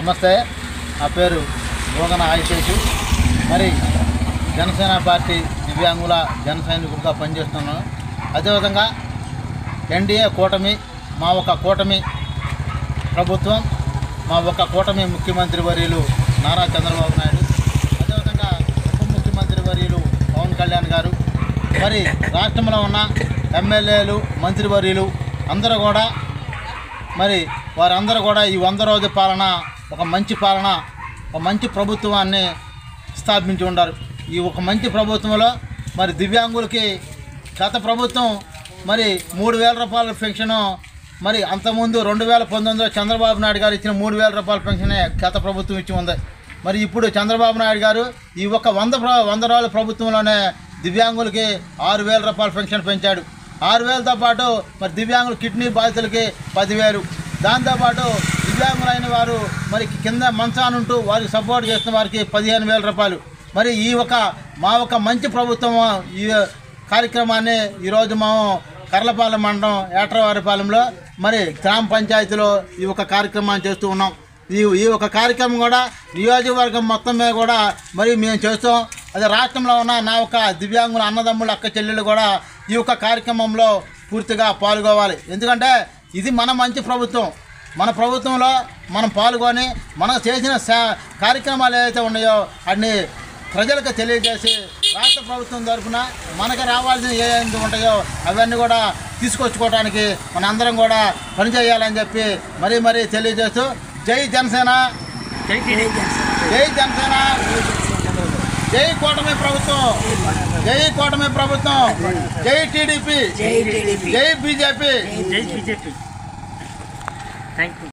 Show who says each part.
Speaker 1: నమస్తే, నా పేరు భోగన ఆయుషేషు. మరి జనసేన పార్టీ దివ్యాంగుల జన సైనికుడిగా పనిచేస్తున్నాను. అదేవిధంగా ఎన్డీఏ కూటమి, మా ఒక కూటమి ప్రభుత్వం, మా ఒక కూటమి ముఖ్యమంత్రి వర్యులు నారా చంద్రబాబు నాయుడు, అదేవిధంగా ఉప ముఖ్యమంత్రి వర్యులు పవన్ కళ్యాణ్ గారు, మరి రాష్ట్రంలో ఉన్న ఎమ్మెల్యేలు, మంత్రివర్యులు అందరూ కూడా మరి వారందరూ కూడా ఈ 100 రోజుల పాలన ఒక మంచి ప్రభుత్వాన్ని స్థాపించి ఉన్నారు. ఈ ఒక మంచి ప్రభుత్వంలో మరి దివ్యాంగులకి గత ప్రభుత్వం మరి 3,000 రూపాయల పెన్షను, మరి అంతకుముందు 2019లో చంద్రబాబు నాయుడు గారు ఇచ్చిన 3,000 రూపాయల పెన్షనే గత ప్రభుత్వం ఇచ్చి ఉంది. మరి ఇప్పుడు చంద్రబాబు నాయుడు గారు ఈ ఒక 100 రోజుల ప్రభుత్వంలోనే దివ్యాంగులకి 6,000 రూపాయల పెన్షన్ పెంచాడు. 6,000తో పాటు మరి దివ్యాంగుల కిడ్నీ బాధితులకి 10,000, దాంతోపాటు దివ్యాంగులైన వారు మరి కింద మంచానుంటూ వారికి సపోర్ట్ చేస్తున్న వారికి 15,000 రూపాయలు. మరి మా ఒక మంచి ప్రభుత్వం ఈ కార్యక్రమాన్ని ఈరోజు మేము కర్లపాలెం మండలం ఏట్రవారిపాలెంలో మరి గ్రామ పంచాయతీలో ఈ ఒక కార్యక్రమాన్ని చేస్తూ ఉన్నాం. ఈ ఒక కార్యక్రమం కూడా నియోజకవర్గం మొత్తం మీద కూడా మరి మేము చేస్తాం. అదే రాష్ట్రంలో ఉన్న నా ఒక దివ్యాంగుల అన్నదమ్ములు, అక్క చెల్లెళ్ళు కూడా ఈ యొక్క కార్యక్రమంలో పూర్తిగా పాల్గొవాలి. ఎందుకంటే ఇది మన మంచి ప్రభుత్వం. మన ప్రభుత్వంలో మనం పాల్గొని మనం చేసిన కార్యక్రమాలు ఏవైతే ఉన్నాయో అన్ని ప్రజలకు తెలియజేసి రాష్ట్ర ప్రభుత్వం తరఫున మనకు రావాల్సిన ఏమైతే ఉంటాయో అవన్నీ కూడా తీసుకొచ్చుకోవడానికి మనందరం కూడా పనిచేయాలని చెప్పి మరీ తెలియజేస్తూ జై జనసేన, జై జనసేన, జై కూటమి ప్రభుత్వం, జై కూటమి ప్రభుత్వం, జై టీడీపీ, జై బీజేపీ.
Speaker 2: Thank you.